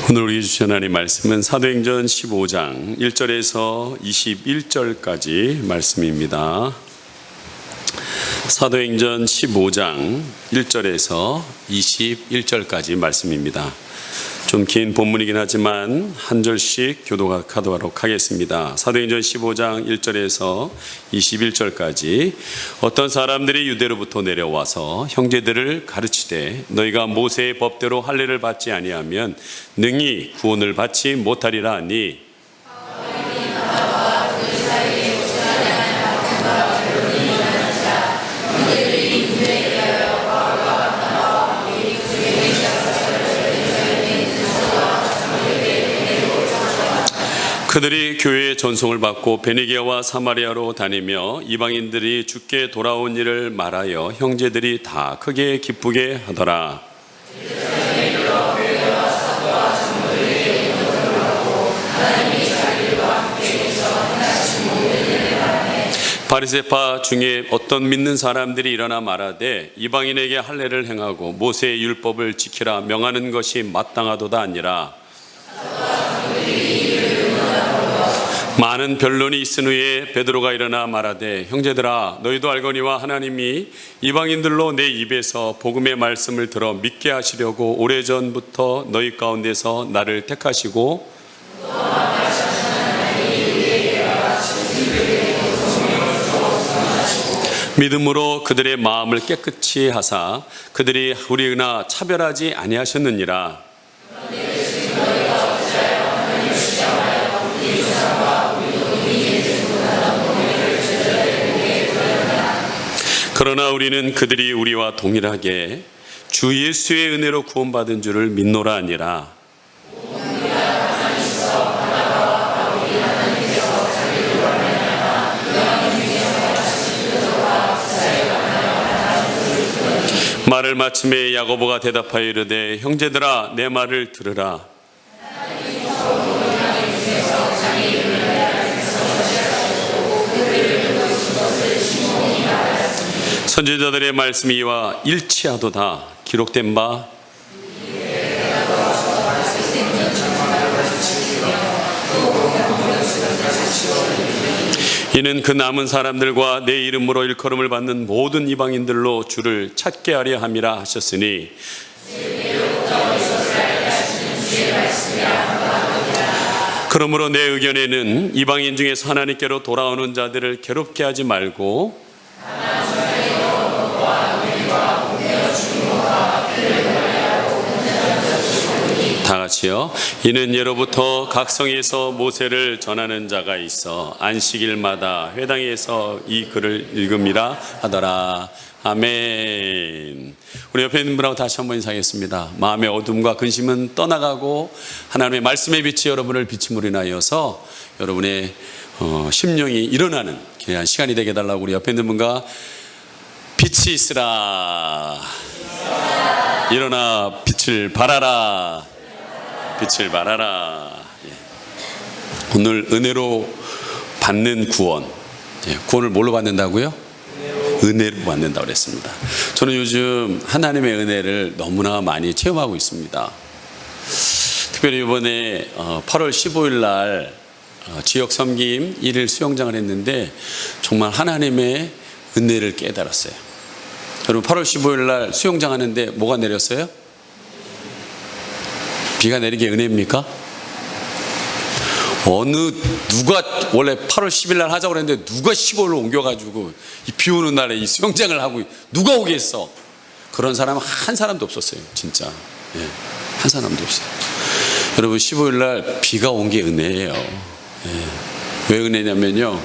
오늘 우리 주신 하나님 말씀은 사도행전 15장 1절에서 21절까지 말씀입니다. 사도행전 15장 1절에서 21절까지 말씀입니다. 좀 긴 본문이긴 하지만 한 절씩 교독하도록 하겠습니다. 사도행전 15장 1절에서 21절까지 어떤 사람들이 유대로부터 내려와서 형제들을 가르치되 너희가 모세의 법대로 할례를 받지 아니하면 능히 구원을 받지 못하리라 하니 그들이 교회의 전송을 받고 베니게와 사마리아로 다니며 이방인들이 주께 돌아온 일을 말하여 형제들이 다 크게 기쁘게 하더라. 바리새파 중에 어떤 믿는 사람들이 일어나 말하되 이방인에게 할례를 행하고 모세의 율법을 지키라 명하는 것이 마땅하도다 아니라 많은 변론이 있은 후에 베드로가 일어나 말하되 형제들아 너희도 알거니와 하나님이 이방인들로 내 입에서 복음의 말씀을 들어 믿게 하시려고 오래전부터 너희 가운데서 나를 택하시고 믿음으로 그들의 마음을 깨끗이 하사 그들이 우리나 차별하지 아니하셨느니라. 그러나 우리는 그들이 우리와 동일하게 주 예수의 은혜로 구원받은 줄을 믿노라 아니라 말을 마침에 야고보가 대답하여 이르되 형제들아 내 말을 들으라. 선지자들의 말씀이 이와 일치하도다. 기록된 바 이는 그 남은 사람들과 내 이름으로 일컬음을 받는 모든 이방인들로 주를 찾게 하려 함이라 하셨으니 그러므로 내 의견에는 이방인 중에서 하나님께로 돌아오는 자들을 괴롭게 하지 말고 다 같이요. 이는 예로부터 각 성에서 모세를 전하는 자가 있어 안식일마다 회당에서 이 글을 읽음이라 하더라. 아멘. 우리 옆에 있는 분하고 다시 한번 인사하겠습니다. 마음의 어둠과 근심은 떠나가고 하나님의 말씀의 빛이 여러분을 비침으로 인하여서 여러분의 심령이 일어나는 귀한 시간이 되게 해달라고 우리 옆에 있는 분과 빛이 있으라. 일어나 빛을 발하라. 빛을 발하라. 오늘 은혜로 받는 구원. 구원을 뭘로 받는다고요? 은혜로 받는다고 그랬습니다. 저는 요즘 하나님의 은혜를 너무나 많이 체험하고 있습니다. 특별히 이번에 8월 15일 날 지역 섬김 1일 수영장을 했는데 정말 하나님의 은혜를 깨달았어요. 여러분 8월 15일 날 수영장 하는데 뭐가 내렸어요? 비가 내린 게 은혜입니까? 누가 원래 8월 10일 날 하자고 그랬는데 누가 15일로 옮겨가지고 이 비 오는 날에 이 수영장을 하고 누가 오겠어? 그런 사람은 한 사람도 없었어요. 진짜. 한 사람도 없어요. 여러분 15일 날 비가 온 게 은혜예요. 왜 은혜냐면요.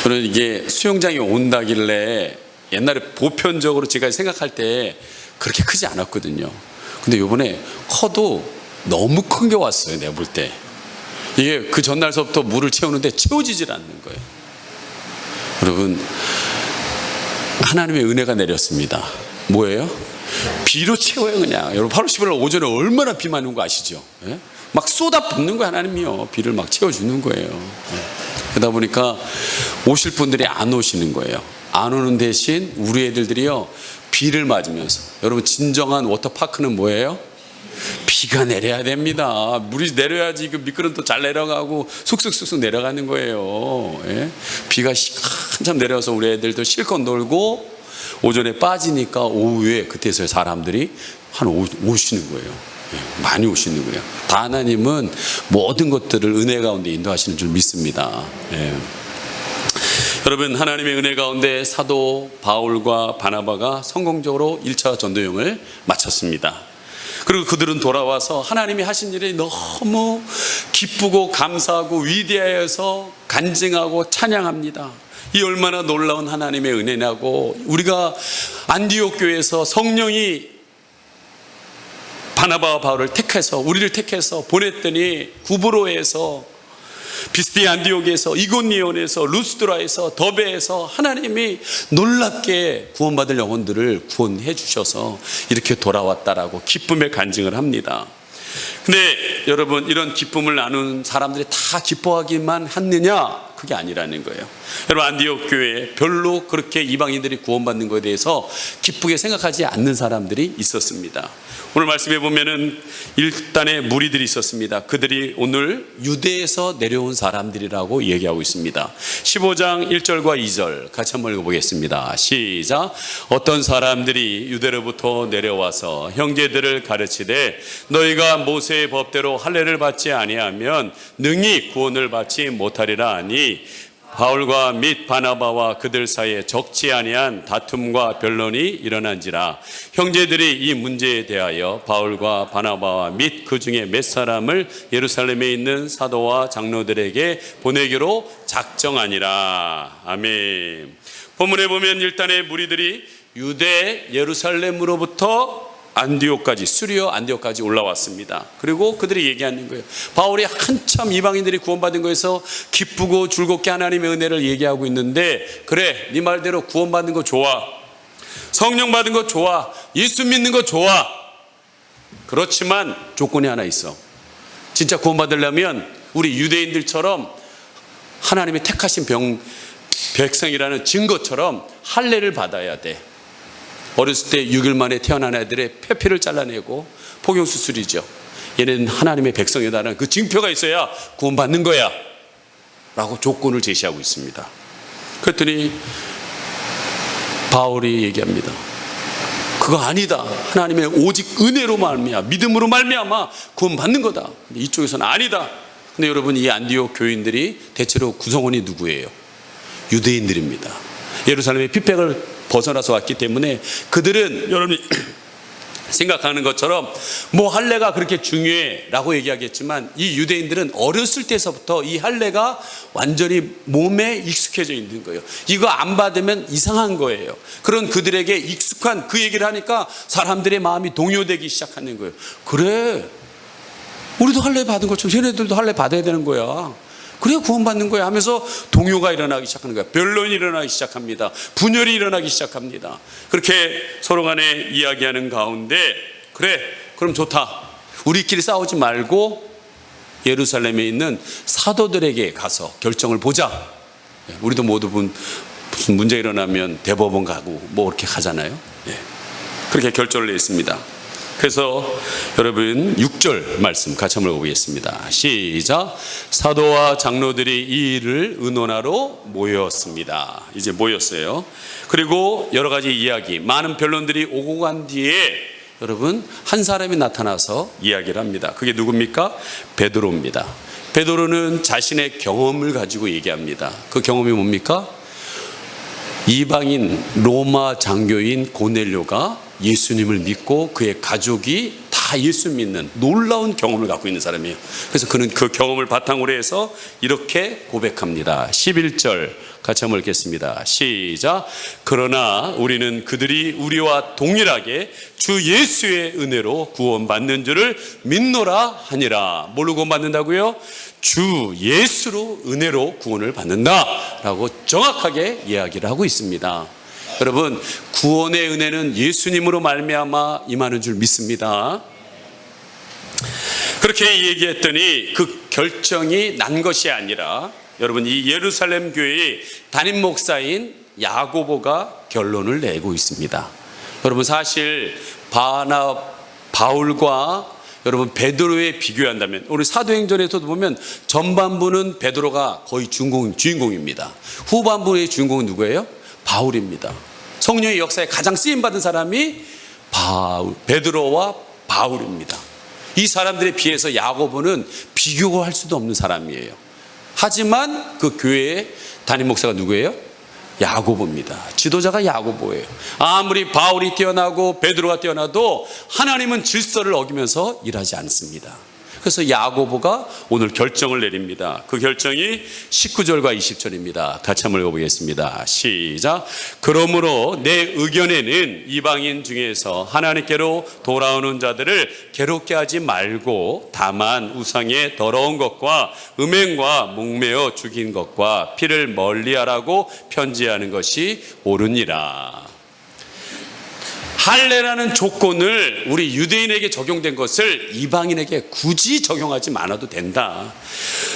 저는 이게 수영장이 온다길래 옛날에 보편적으로 제가 생각할 때 그렇게 크지 않았거든요. 근데 요번에 커도 너무 큰 게 왔어요. 내가 볼 때 이게 그 전날서부터 물을 채우는데 채워지질 않는 거예요. 여러분 하나님의 은혜가 내렸습니다. 뭐예요? 비로 채워요. 그냥 여러분 8월 10일 오전에 얼마나 비 많은 거 아시죠? 막 쏟아붓는 거예요. 하나님이요 비를 막 채워주는 거예요. 그러다 보니까 오실 분들이 안 오시는 거예요. 안 오는 대신 우리 애들이요 비를 맞으면서. 여러분 진정한 워터파크는 뭐예요? 비가 내려야 됩니다. 물이 내려야지 그 미끄럼도 잘 내려가고 쑥쑥쑥쑥 내려가는 거예요. 예? 비가 한참 내려서 우리 애들도 실컷 놀고 오전에 빠지니까 오후에 그때서야 사람들이 오시는 거예요. 예, 많이 오시는 거예요. 다 하나님은 모든 것들을 은혜 가운데 인도하시는 줄 믿습니다. 예. 여러분, 하나님의 은혜 가운데 사도 바울과 바나바가 성공적으로 1차 전도여행을 마쳤습니다. 그리고 그들은 돌아와서 하나님이 하신 일이 너무 기쁘고 감사하고 위대하여서 간증하고 찬양합니다. 이 얼마나 놀라운 하나님의 은혜냐고. 우리가 안디옥 교회에서 성령이 바나바와 바울을 택해서 우리를 택해서 보냈더니 구브로에서 비스디 안디옥에서 이고니온에서 루스드라에서 더베에서 하나님이 놀랍게 구원받을 영혼들을 구원해 주셔서 이렇게 돌아왔다라고 기쁨의 간증을 합니다. 근데 여러분, 이런 기쁨을 나눈 사람들이 다 기뻐하기만 했느냐? 그게 아니라는 거예요. 여러분, 안디옥 교회에 별로 그렇게 이방인들이 구원받는 것에 대해서 기쁘게 생각하지 않는 사람들이 있었습니다. 오늘 말씀해 보면은 일단의 무리들이 있었습니다. 그들이 오늘 유대에서 내려온 사람들이라고 얘기하고 있습니다. 15장 1절과 2절 같이 한번 읽어보겠습니다. 시작. 어떤 사람들이 유대로부터 내려와서 형제들을 가르치되 너희가 모세의 법대로 할례를 받지 아니하면 능히 구원을 받지 못하리라 하니 바울과 및 바나바와 그들 사이에 적지 아니한 다툼과 변론이 일어난지라. 형제들이 이 문제에 대하여 바울과 바나바와 및 그 중에 몇 사람을 예루살렘에 있는 사도와 장로들에게 보내기로 작정하니라. 아멘. 본문에 보면 일단의 무리들이 유대 예루살렘으로부터 안디옥까지, 수리어 안디옥까지 올라왔습니다. 그리고 그들이 얘기하는 거예요. 바울이 한참 이방인들이 구원받은 거에서 기쁘고 즐겁게 하나님의 은혜를 얘기하고 있는데, 그래, 네 말대로 구원받는 거 좋아, 성령 받은 거 좋아, 예수 믿는 거 좋아. 그렇지만 조건이 하나 있어. 진짜 구원받으려면 우리 유대인들처럼 하나님의 택하신 백성이라는 증거처럼 할례를 받아야 돼. 어렸을 때 6일 만에 태어난 애들의 폐피를 잘라내고 포경수술이죠. 얘는 하나님의 백성이다라는 그 증표가 있어야 구원받는 거야 라고 조건을 제시하고 있습니다. 그랬더니 바울이 얘기합니다. 그거 아니다. 하나님의 오직 은혜로 말미암아, 믿음으로 말미암아 구원받는 거다. 이쪽에서는 아니다. 근데 여러분, 이 안디옥 교인들이 대체로 구성원이 누구예요? 유대인들입니다. 예루살렘의 핍박을 벗어나서 왔기 때문에 그들은 여러분이 생각하는 것처럼 뭐 할례가 그렇게 중요해 라고 얘기하겠지만, 이 유대인들은 어렸을 때서부터 이 할례가 완전히 몸에 익숙해져 있는 거예요. 이거 안 받으면 이상한 거예요. 그런 그들에게 익숙한 그 얘기를 하니까 사람들의 마음이 동요되기 시작하는 거예요. 그래, 우리도 할례 받은 것처럼 쟤네들도 할례 받아야 되는 거야, 그래야 구원받는 거야 하면서 동요가 일어나기 시작하는 거야. 변론이 일어나기 시작합니다. 분열이 일어나기 시작합니다. 그렇게 서로 간에 이야기하는 가운데, 그래, 그럼 좋다, 우리끼리 싸우지 말고 예루살렘에 있는 사도들에게 가서 결정을 보자. 우리도 모두 무슨 문제 일어나면 대법원 가고 뭐 그렇게 가잖아요. 그렇게 결정을 냈습니다. 그래서 여러분 6절 말씀 같이 한번 읽어보겠습니다. 시작. 사도와 장로들이 이 일을 의논하러 모였습니다. 이제 모였어요. 그리고 여러 가지 이야기, 많은 변론들이 오고 간 뒤에 여러분 한 사람이 나타나서 이야기를 합니다. 그게 누굽니까? 베드로입니다. 베드로는 자신의 경험을 가지고 얘기합니다. 그 경험이 뭡니까? 이방인 로마 장교인 고넬료가 예수님을 믿고 그의 가족이 다 예수 믿는 놀라운 경험을 갖고 있는 사람이에요. 그래서 그는 그 경험을 바탕으로 해서 이렇게 고백합니다. 11절 같이 한번 읽겠습니다. 시작. 그러나 우리는 그들이 우리와 동일하게 주 예수의 은혜로 구원받는 줄을 믿노라 하니라. 뭘로 구원받는다고요? 주 예수로 은혜로 구원을 받는다라고 정확하게 이야기를 하고 있습니다. 여러분, 구원의 은혜는 예수님으로 말미암아 임하는 줄 믿습니다. 그렇게 얘기했더니 그 결정이 난 것이 아니라, 여러분, 이 예루살렘 교회의 담임 목사인 야고보가 결론을 내고 있습니다. 여러분, 사실 바울과 여러분 베드로에 비교한다면 우리 사도행전에서도 보면 전반부는 베드로가 거의 주인공입니다. 후반부의 주인공은 누구예요? 바울입니다. 성령의 역사에 가장 쓰임받은 사람이 베드로와 바울입니다. 이 사람들에 비해서 야고보는 비교할 수도 없는 사람이에요. 하지만 그 교회의 담임 목사가 누구예요? 야고보입니다. 지도자가 야고보예요. 아무리 바울이 뛰어나고 베드로가 뛰어나도 하나님은 질서를 어기면서 일하지 않습니다. 그래서 야고보가 오늘 결정을 내립니다. 그 결정이 19절과 20절입니다. 같이 한번 읽어보겠습니다. 시작. 그러므로 내 의견에는 이방인 중에서 하나님께로 돌아오는 자들을 괴롭게 하지 말고 다만 우상의 더러운 것과 음행과 목매어 죽인 것과 피를 멀리하라고 편지하는 것이 옳으니라. 할례라는 조건을 우리 유대인에게 적용된 것을 이방인에게 굳이 적용하지 않아도 된다.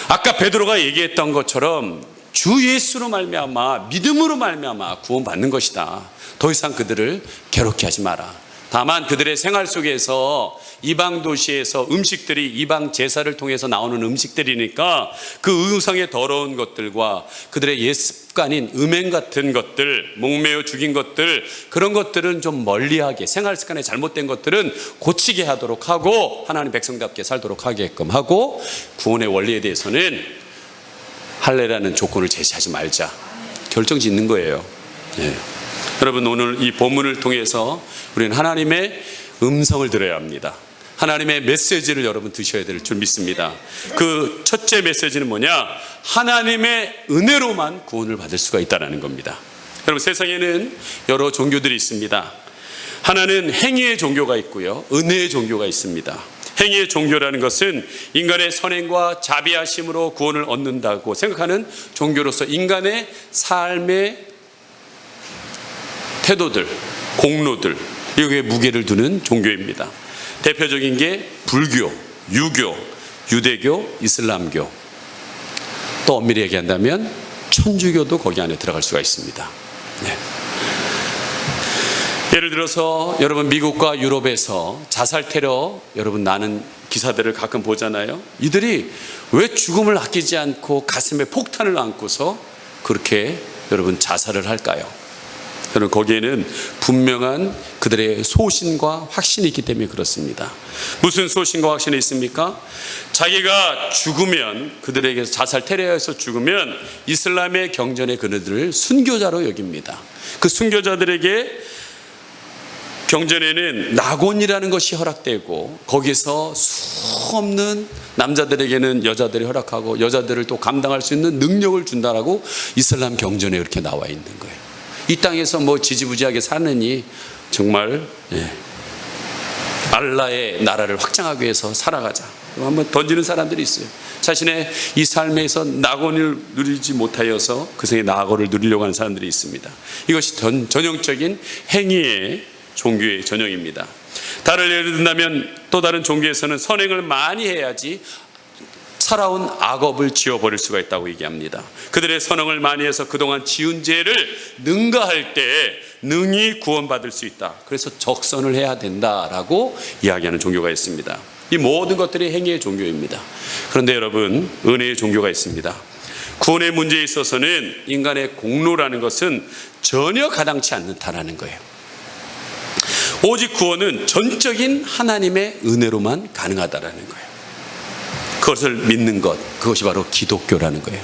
아까 베드로가 얘기했던 것처럼 주 예수로 말미암아 믿음으로 말미암아 구원받는 것이다. 더 이상 그들을 괴롭게 하지 마라. 다만 그들의 생활 속에서 이방 도시에서 음식들이 이방 제사를 통해서 나오는 음식들이니까 그 우상의 더러운 것들과 그들의 옛 습관인 음행 같은 것들, 목매어 죽인 것들, 그런 것들은 좀 멀리하게, 생활 습관에 잘못된 것들은 고치게 하도록 하고 하나님 백성답게 살도록 하게끔 하고, 구원의 원리에 대해서는 할례라는 조건을 제시하지 말자 결정 짓는 거예요. 네. 여러분, 오늘 이 본문을 통해서 우리는 하나님의 음성을 들어야 합니다. 하나님의 메시지를 여러분 드셔야 될 줄 믿습니다. 그 첫째 메시지는 뭐냐? 하나님의 은혜로만 구원을 받을 수가 있다는 겁니다. 여러분, 세상에는 여러 종교들이 있습니다. 하나는 행위의 종교가 있고요, 은혜의 종교가 있습니다. 행위의 종교라는 것은 인간의 선행과 자비하심으로 구원을 얻는다고 생각하는 종교로서 인간의 삶의 태도들, 공로들, 여기에 무게를 두는 종교입니다. 대표적인 게 불교, 유교, 유대교, 이슬람교, 또 엄밀히 얘기한다면 천주교도 거기 안에 들어갈 수가 있습니다. 네. 예를 들어서 여러분, 미국과 유럽에서 자살 테러 여러분 나는 기사들을 가끔 보잖아요. 이들이 왜 죽음을 아끼지 않고 가슴에 폭탄을 안고서 그렇게 여러분 자살을 할까요? 여러분, 거기에는 분명한 그들의 소신과 확신이 있기 때문에 그렇습니다. 무슨 소신과 확신이 있습니까? 자기가 죽으면, 그들에게 자살 테러에서 죽으면 이슬람의 경전에 그들을 순교자로 여깁니다. 그 순교자들에게 경전에는 낙원이라는 것이 허락되고, 거기서 수없는 남자들에게는 여자들이 허락하고 여자들을 또 감당할 수 있는 능력을 준다라고 이슬람 경전에 이렇게 나와 있는 거예요. 이 땅에서 뭐 지지부지하게 사느니 정말 알라의 나라를 확장하기 위해서 살아가자 한번 던지는 사람들이 있어요. 자신의 이 삶에서 낙원을 누리지 못하여서 그 생에 낙원을 누리려고 하는 사람들이 있습니다. 이것이 전형적인 행위의 종교의 전형입니다. 다른 예를 든다면 또 다른 종교에서는 선행을 많이 해야지 살아온 악업을 지워버릴 수가 있다고 얘기합니다. 그들의 선행을 많이 해서 그동안 지은 죄를 능가할 때 능히 구원받을 수 있다. 그래서 적선을 해야 된다라고 이야기하는 종교가 있습니다. 이 모든 것들이 행위의 종교입니다. 그런데 여러분, 은혜의 종교가 있습니다. 구원의 문제에 있어서는 인간의 공로라는 것은 전혀 가당치 않다라는 거예요. 오직 구원은 전적인 하나님의 은혜로만 가능하다라는 거예요. 그것을 믿는 것, 그것이 바로 기독교라는 거예요.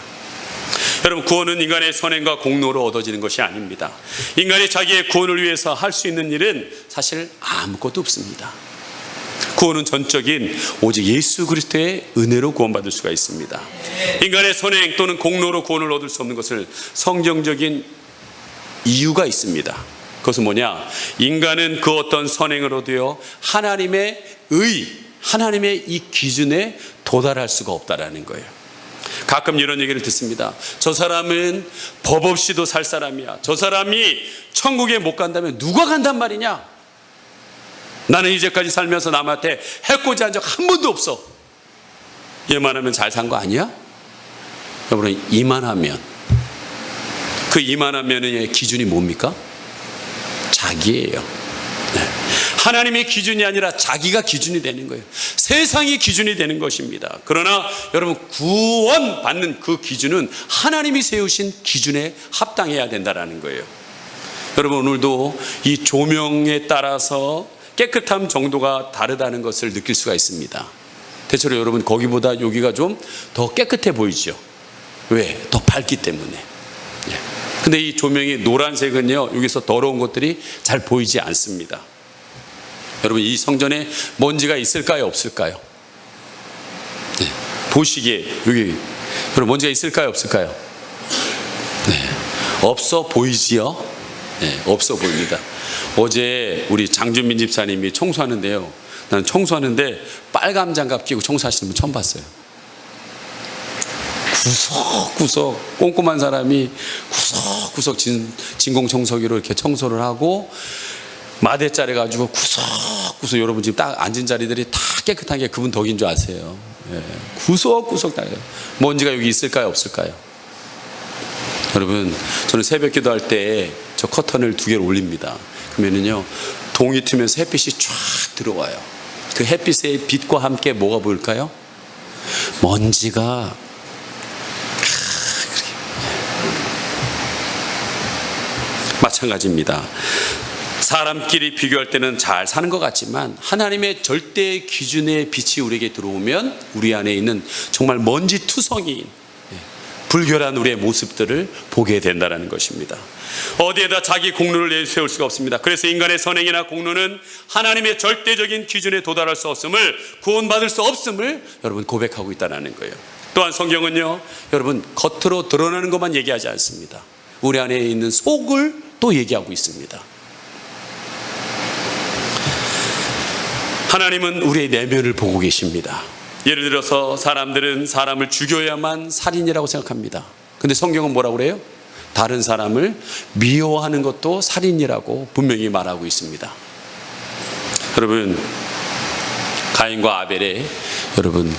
여러분, 구원은 인간의 선행과 공로로 얻어지는 것이 아닙니다. 인간이 자기의 구원을 위해서 할 수 있는 일은 사실 아무것도 없습니다. 구원은 전적인 오직 예수 그리스도의 은혜로 구원받을 수가 있습니다. 인간의 선행 또는 공로로 구원을 얻을 수 없는 것을 성경적인 이유가 있습니다. 그것은 뭐냐? 인간은 그 어떤 선행으로도요, 하나님의 하나님의 이 기준에 도달할 수가 없다라는 거예요. 가끔 이런 얘기를 듣습니다. 저 사람은 법 없이도 살 사람이야. 저 사람이 천국에 못 간다면 누가 간단 말이냐? 나는 이제까지 살면서 남한테 해코지 한 적 한 번도 없어. 얘만 하면 잘 산 거 아니야? 여러분, 이만하면, 그 이만하면의 기준이 뭡니까? 자기예요. 네. 하나님의 기준이 아니라 자기가 기준이 되는 거예요. 세상이 기준이 되는 것입니다. 그러나 여러분, 구원받는 그 기준은 하나님이 세우신 기준에 합당해야 된다는 거예요. 여러분, 오늘도 이 조명에 따라서 깨끗함 정도가 다르다는 것을 느낄 수가 있습니다. 대체로 여러분, 거기보다 여기가 좀 더 깨끗해 보이죠. 왜? 더 밝기 때문에. 근데 이 조명이 노란색은요, 여기서 더러운 것들이 잘 보이지 않습니다. 여러분, 이 성전에 먼지가 있을까요, 없을까요? 네. 보시기에 여기 여러분, 먼지가 있을까요, 없을까요? 네. 없어 보이지요? 네, 없어 보입니다. 어제 우리 장준민 집사님이 청소하는데요, 나는 청소하는데 빨간 장갑 끼고 청소하시는 분 처음 봤어요. 구석구석 꼼꼼한 사람이 구석구석 진공청소기로 이렇게 청소를 하고 마대 자르가지고 구석구석, 여러분 지금 딱 앉은 자리들이 다 깨끗한 게 그분 덕인 줄 아세요. 예, 구석구석 다. 먼지가 여기 있을까요, 없을까요? 여러분, 저는 새벽 기도할 때 저 커튼을 2개를 올립니다. 그러면은요, 동이 트면서 햇빛이 쫙 들어와요. 그 햇빛의 빛과 함께 뭐가 보일까요? 먼지가 마찬가지입니다. 사람끼리 비교할 때는 잘 사는 것 같지만 하나님의 절대 기준의 빛이 우리에게 들어오면 우리 안에 있는 정말 먼지투성이인 불결한 우리의 모습들을 보게 된다는 것입니다. 어디에다 자기 공로를 내세울 수가 없습니다. 그래서 인간의 선행이나 공로는 하나님의 절대적인 기준에 도달할 수 없음을, 구원받을 수 없음을 여러분 고백하고 있다는 거예요. 또한 성경은요, 여러분 겉으로 드러나는 것만 얘기하지 않습니다. 우리 안에 있는 속을 또 얘기하고 있습니다. 하나님은 우리의 내면을 보고 계십니다. 예를 들어서 사람들은 사람을 죽여야만 살인이라고 생각합니다. 근데 성경은 뭐라고 그래요? 다른 사람을 미워하는 것도 살인이라고 분명히 말하고 있습니다. 여러분, 가인과 아벨의, 여러분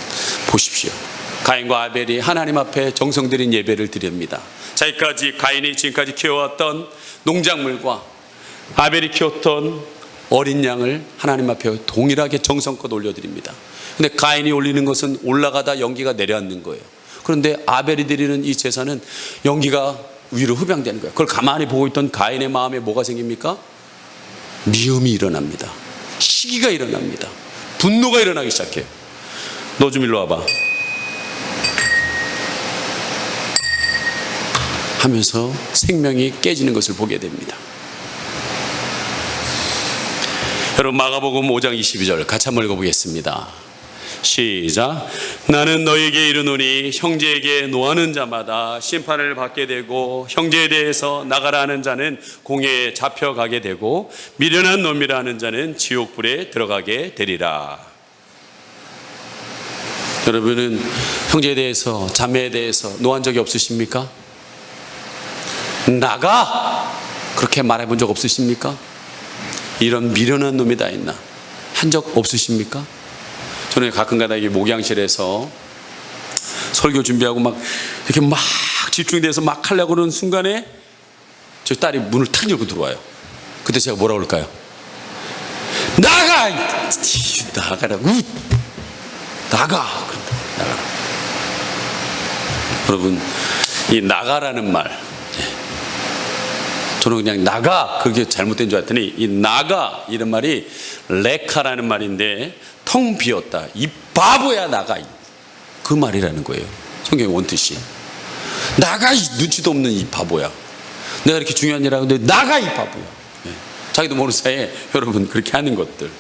보십시오. 가인과 아벨이 하나님 앞에 정성 들인 예배를 드립니다. 가인이 지금까지 키워왔던 농작물과 아벨이 키웠던 어린 양을 하나님 앞에 동일하게 정성껏 올려드립니다. 근데 가인이 올리는 것은 올라가다 연기가 내려앉는 거예요. 그런데 아벨이 드리는 이 제사는 연기가 위로 흡양되는 거예요. 그걸 가만히 보고 있던 가인의 마음에 뭐가 생깁니까? 미움이 일어납니다. 시기가 일어납니다. 분노가 일어나기 시작해요. 너 좀 일로 와봐 하면서 생명이 깨지는 것을 보게 됩니다. 여러분, 마가복음 5장 22절 같이 한번 읽어보겠습니다. 시작. 나는 너에게 이르노니 형제에게 노하는 자마다 심판을 받게 되고 형제에 대해서 나가라 하는 자는 공회에 잡혀가게 되고 미련한 놈이라 하는 자는 지옥불에 들어가게 되리라. 여러분은 형제에 대해서, 자매에 대해서 노한 적이 없으십니까? 나가! 그렇게 말해본 적 없으십니까? 이런 미련한 놈이 다 있나? 한 적 없으십니까? 저는 가끔가다 목양실에서 설교 준비하고 막 이렇게 막 집중돼서 막 하려고 그러는 순간에 저 딸이 문을 탁 열고 들어와요. 그때 제가 뭐라고 그럴까요? 나가! 나가라고! 나가! 여러분, 이 나가라는 말, 저는 그냥 나가, 그게 잘못된 줄 알았더니 이 나가 이런 말이 레카라는 말인데 텅 비었다, 이 바보야 나가, 그 말이라는 거예요. 성경의 원뜻이 나가, 이 눈치도 없는 이 바보야, 내가 이렇게 중요한 일 하는데 나가, 이 바보야. 자기도 모르는 사이에 여러분 그렇게 하는 것들,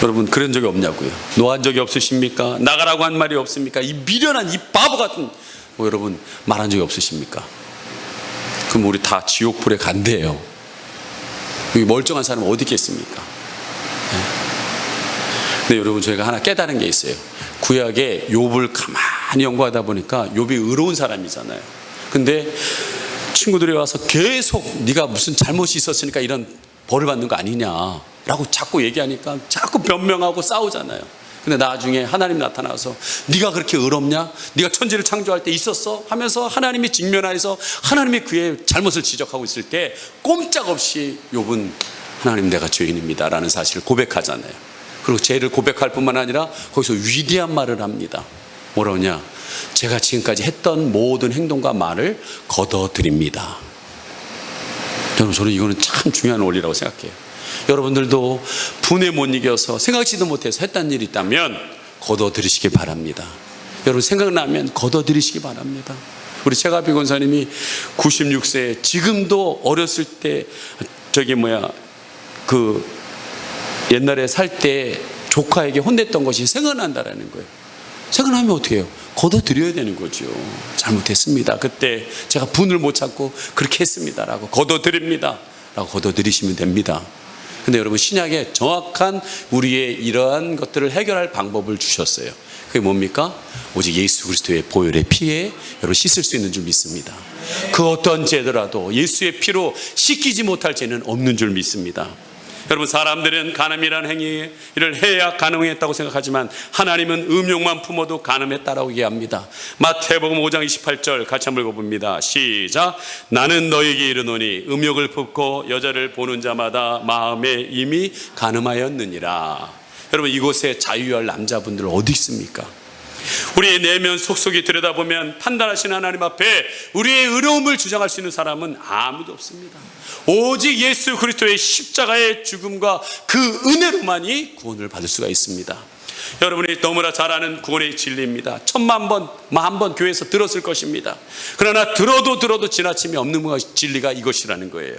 여러분 그런 적이 없냐고요? 노한 적이 없으십니까? 나가라고 한 말이 없습니까? 이 미련한 이 바보 같은 여러분 말한 적이 없으십니까? 그럼 우리 다 지옥불에 간대요. 여기 멀쩡한 사람은 어디 있겠습니까? 근데 여러분, 저희가 하나 깨달은 게 있어요. 구약에 욥을 가만히 연구하다 보니까 욥이 의로운 사람이잖아요. 근데 친구들이 와서 계속 네가 무슨 잘못이 있었으니까 이런 벌을 받는 거 아니냐라고 자꾸 얘기하니까 자꾸 변명하고 싸우잖아요. 근데 나중에 하나님 나타나서 네가 그렇게 의롭냐? 네가 천지를 창조할 때 있었어? 하면서 하나님이 직면하여서 하나님이 그의 잘못을 지적하고 있을 때 꼼짝없이 욥은 하나님 내가 죄인입니다 라는 사실을 고백하잖아요. 그리고 죄를 고백할 뿐만 아니라 거기서 위대한 말을 합니다. 뭐라고 하냐? 제가 지금까지 했던 모든 행동과 말을 거둬드립니다. 여러분, 저는 이거는 참 중요한 원리라고 생각해요. 여러분들도 분에 못 이겨서 생각지도 못해서 했던 일이 있다면 거둬들이시기 바랍니다. 여러분, 생각나면 거둬들이시기 바랍니다. 우리 최가비 권사님이 96세, 지금도 어렸을 때 옛날에 살 때 조카에게 혼냈던 것이 생각난다라는 거예요. 생각나면 어떻게 해요? 거둬들여야 되는 거죠. 잘못했습니다. 그때 제가 분을 못 참고 그렇게 했습니다 라고 거둬드립니다 라고 거둬들이시면 됩니다. 근데 여러분, 신약에 정확한 우리의 이러한 것들을 해결할 방법을 주셨어요. 그게 뭡니까? 오직 예수 그리스도의 보혈의 피에 여러분 씻을 수 있는 줄 믿습니다. 그 어떤 죄더라도 예수의 피로 씻기지 못할 죄는 없는 줄 믿습니다. 여러분, 사람들은 간음이라는 행위를 해야 가능했다고 생각하지만 하나님은 음욕만 품어도 가늠했다라고 얘기합니다. 마태복음 5장 28절 같이 한번 읽어봅니다. 시작. 나는 너에게 이르노니 음욕을 품고 여자를 보는 자마다 마음에 이미 가늠하였느니라. 여러분, 이곳에 자유할 남자분들 어디 있습니까? 우리의 내면 속속이 들여다보면 판단하시는 하나님 앞에 우리의 의로움을 주장할 수 있는 사람은 아무도 없습니다. 오직 예수 그리스도의 십자가의 죽음과 그 은혜로만이 구원을 받을 수가 있습니다. 여러분이 너무나 잘 아는 구원의 진리입니다. 10,000번, 10,000번 교회에서 들었을 것입니다. 그러나 들어도 지나침이 없는 진리가 이것이라는 거예요.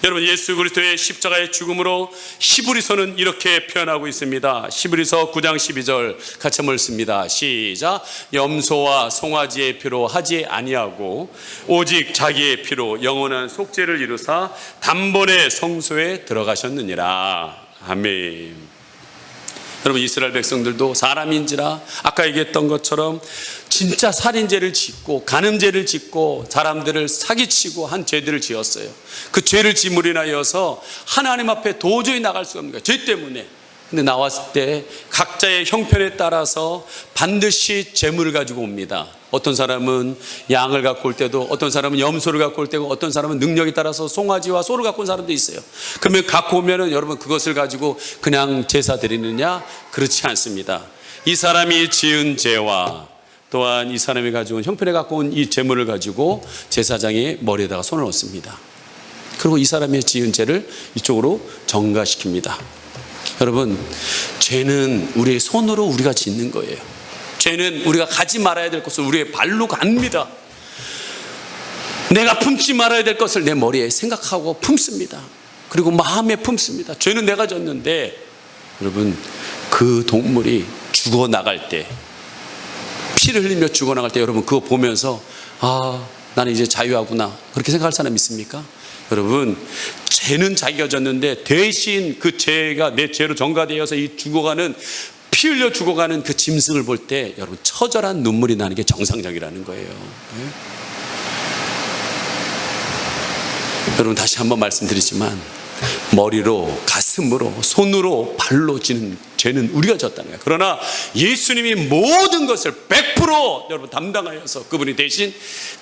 여러분, 예수 그리스도의 십자가의 죽음으로 히브리서는 이렇게 표현하고 있습니다. 히브리서 9장 12절 같이 한번 읽습니다. 시작. 염소와 송아지의 피로 하지 아니하고 오직 자기의 피로 영원한 속죄를 이루사 단번에 성소에 들어가셨느니라. 아멘. 여러분, 이스라엘 백성들도 사람인지라 아까 얘기했던 것처럼 진짜 살인죄를 짓고 간음죄를 짓고 사람들을 사기치고 한 죄들을 지었어요. 그 죄를 지물이 인하여서 하나님 앞에 도저히 나갈 수가 없는 거예요. 죄 때문에. 근데 나왔을 때 각자의 형편에 따라서 반드시 재물을 가지고 옵니다. 어떤 사람은 양을 갖고 올 때도, 어떤 사람은 염소를 갖고 올 때고, 어떤 사람은 능력에 따라서 송아지와 소를 갖고 온 사람도 있어요. 그러면 갖고 오면은 여러분 그것을 가지고 그냥 제사 드리느냐? 그렇지 않습니다. 이 사람이 지은 죄와 또한 이 사람이 가지고 온 형편에 갖고 온 이 재물을 가지고 제사장의 머리에다가 손을 얹습니다. 그리고 이 사람이 지은 죄를 이쪽으로 전가시킵니다. 여러분, 죄는 우리의 손으로 우리가 짓는 거예요. 죄는 우리가 가지 말아야 될 것을 우리의 발로 갑니다. 내가 품지 말아야 될 것을 내 머리에 생각하고 품습니다. 그리고 마음에 품습니다. 죄는 내가 졌는데, 여러분, 그 동물이 죽어나갈 때, 피를 흘리며 죽어나갈 때 여러분 그거 보면서 나는 이제 자유하구나 그렇게 생각할 사람 있습니까? 여러분, 죄는 자기가 졌는데 대신 그 죄가 내 죄로 전가되어서 이 죽어가는, 피 흘려 죽어가는 그 짐승을 볼 때 여러분 처절한 눈물이 나는 게 정상적이라는 거예요. 네? 여러분, 다시 한번 말씀드리지만 머리로, 가슴으로, 손으로, 발로 지는 죄는 우리가 졌다는 거예요. 그러나 예수님이 모든 것을 100% 여러분 담당하여서 그분이 대신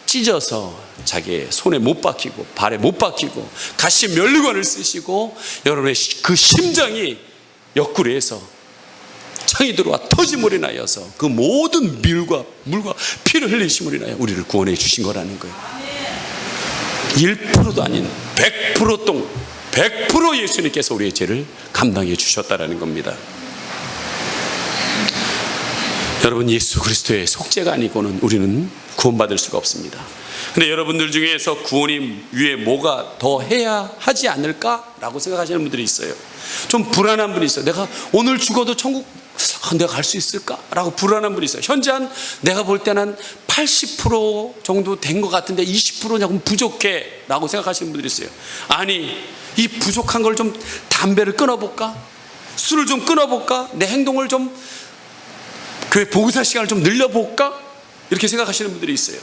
찢어서 자기의 손에 못 박히고 발에 못 박히고 가시 면류관을 쓰시고 여러분의 그 심장이 옆구리에서 창이 들어와 터짐으로 인하여서 그 모든 물과 피를 흘리심으로 인하여 우리를 구원해 주신 거라는 거예요. 1%도 아닌 100% 예수님께서 우리의 죄를 감당해 주셨다라는 겁니다. 여러분, 예수 그리스도의 속죄가 아니고는 우리는 구원받을 수가 없습니다. 근데 여러분들 중에서 구원이 위에 뭐가 더 해야 하지 않을까라고 생각하시는 분들이 있어요. 좀 불안한 분이 있어요. 내가 오늘 죽어도 천국 내가 갈 수 있을까라고 불안한 분이 있어요. 현재 내가 볼 때는 80% 정도 된 것 같은데 20% 조금 부족해 라고 생각하시는 분들이 있어요. 아니, 이 부족한 걸 좀 담배를 끊어볼까? 술을 좀 끊어볼까? 내 행동을 좀 교회 봉사 시간을 좀 늘려볼까? 이렇게 생각하시는 분들이 있어요.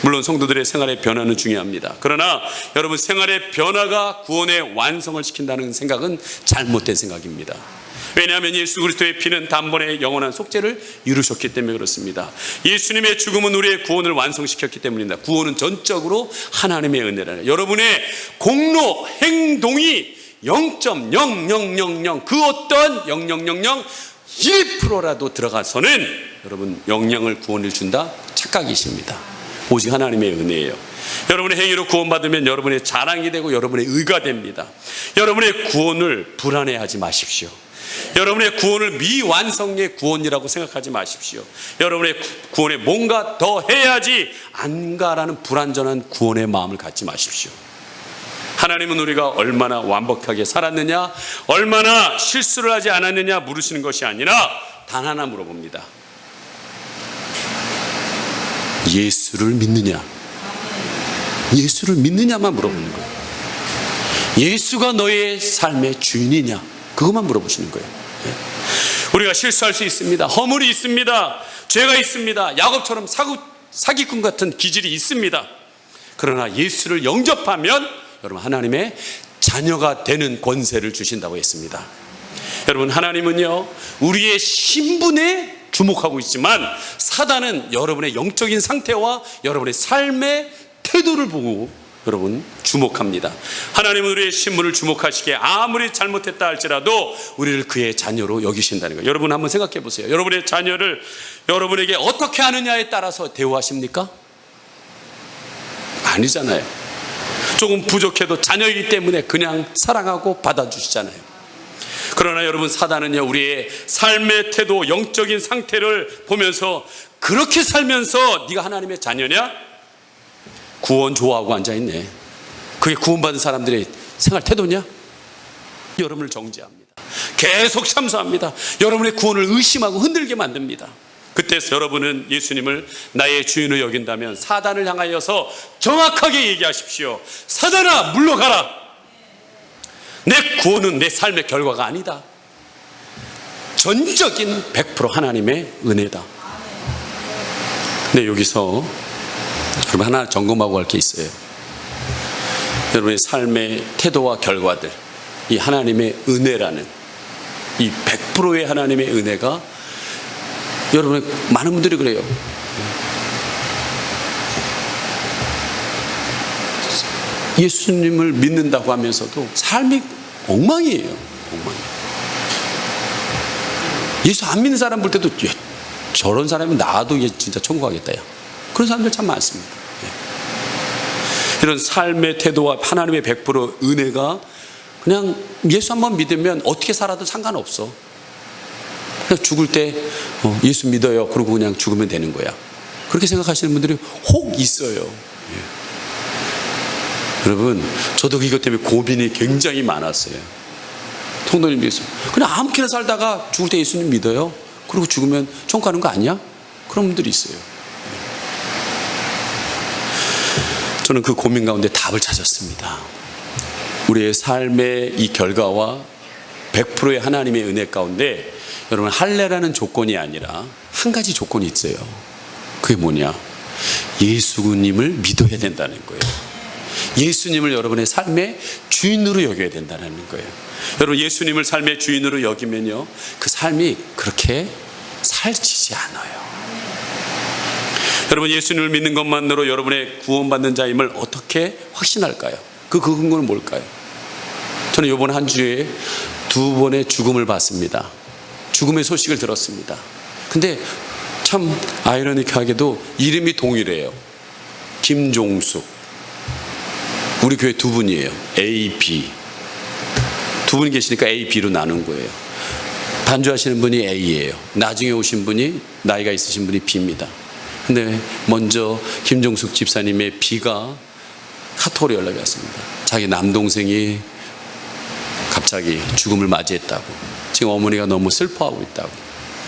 물론 성도들의 생활의 변화는 중요합니다. 그러나 여러분, 생활의 변화가 구원의 완성을 시킨다는 생각은 잘못된 생각입니다. 왜냐하면 예수 그리스도의 피는 단번에 영원한 속죄를 이루셨기 때문에 그렇습니다. 예수님의 죽음은 우리의 구원을 완성시켰기 때문입니다. 구원은 전적으로 하나님의 은혜라는, 여러분의 공로, 행동이 0.0000 그 어떤 0.000 1%라도 들어가서는 여러분 영영을 구원을 준다 착각이십니다. 오직 하나님의 은혜예요. 여러분의 행위로 구원받으면 여러분의 자랑이 되고 여러분의 의가 됩니다. 여러분의 구원을 불안해하지 마십시오. 여러분의 구원을 미완성의 구원이라고 생각하지 마십시오. 여러분의 구원에 뭔가 더 해야지 안가라는 불완전한 구원의 마음을 갖지 마십시오. 하나님은 우리가 얼마나 완벽하게 살았느냐, 얼마나 실수를 하지 않았느냐 물으시는 것이 아니라 단 하나 물어봅니다. 예수를 믿느냐? 예수를 믿느냐만 물어보는 거예요. 예수가 너의 삶의 주인이냐? 그것만 물어보시는 거예요. 우리가 실수할 수 있습니다. 허물이 있습니다. 죄가 있습니다. 야곱처럼 사기꾼 같은 기질이 있습니다. 그러나 예수를 영접하면 여러분 하나님의 자녀가 되는 권세를 주신다고 했습니다. 여러분 하나님은요 우리의 신분에 주목하고 있지만 사단은 여러분의 영적인 상태와 여러분의 삶의 태도를 보고 여러분 주목합니다. 하나님은 우리의 신분을 주목하시기에 아무리 잘못했다 할지라도 우리를 그의 자녀로 여기신다는 거예요. 여러분 한번 생각해 보세요. 여러분의 자녀를 여러분에게 어떻게 하느냐에 따라서 대우하십니까? 아니잖아요. 조금 부족해도 자녀이기 때문에 그냥 사랑하고 받아주시잖아요. 그러나 여러분 사단은요 우리의 삶의 태도, 영적인 상태를 보면서 그렇게 살면서 네가 하나님의 자녀냐? 구원 좋아하고 앉아있네. 그게 구원받은 사람들의 생활 태도냐? 여러분을 정죄합니다. 계속 참소합니다. 여러분의 구원을 의심하고 흔들게 만듭니다. 그때 여러분은 예수님을 나의 주인으로 여긴다면 사단을 향하여서 정확하게 얘기하십시오. 사단아 물러가라. 내 구원은 내 삶의 결과가 아니다. 전적인 100% 하나님의 은혜다. 네, 여기서 여러분 하나 점검하고 할 게 있어요. 여러분의 삶의 태도와 결과들, 이 하나님의 은혜라는 이 100%의 하나님의 은혜가 여러분 많은 분들이 그래요. 예수님을 믿는다고 하면서도 삶이 엉망이에요. 엉망. 예수 안 믿는 사람 볼 때도 저런 사람이 나도 진짜 천국 가겠다. 그런 사람들 참 많습니다. 이런 삶의 태도와 하나님의 100% 은혜가 그냥 예수 한번 믿으면 어떻게 살아도 상관없어. 그냥 죽을 때 예수 믿어요. 그러고 그냥 죽으면 되는 거야. 그렇게 생각하시는 분들이 혹 있어요. 여러분 저도 이것 때문에 고민이 굉장히 많았어요. 성도님께서 그냥 아무렇게나 살다가 죽을 때 예수님 믿어요. 그리고 죽으면 천국 가는 거 아니야? 그런 분들이 있어요. 저는 그 고민 가운데 답을 찾았습니다. 우리의 삶의 이 결과와 100%의 하나님의 은혜 가운데 여러분 할례라는 조건이 아니라 한 가지 조건이 있어요. 그게 뭐냐? 예수님을 믿어야 된다는 거예요. 예수님을 여러분의 삶의 주인으로 여겨야 된다는 거예요. 여러분 예수님을 삶의 주인으로 여기면요 그 삶이 그렇게 살찌지 않아요. 여러분 예수님을 믿는 것만으로 여러분의 구원받는 자임을 어떻게 확신할까요? 그 근거는 뭘까요? 저는 이번 한 주에 2번의 죽음을 봤습니다. 죽음의 소식을 들었습니다. 근데 참 아이러니하게도 이름이 동일해요. 김종숙. 우리 교회 2분이에요. A, B. 2분이 계시니까 A, B로 나눈 거예요. 반주하시는 분이 A예요. 나중에 오신 분이 나이가 있으신 분이 B입니다. 근데 먼저 김종숙 집사님의 B가 카톡으로 연락이 왔습니다. 자기 남동생이 갑자기 죽음을 맞이했다고. 지금 어머니가 너무 슬퍼하고 있다고.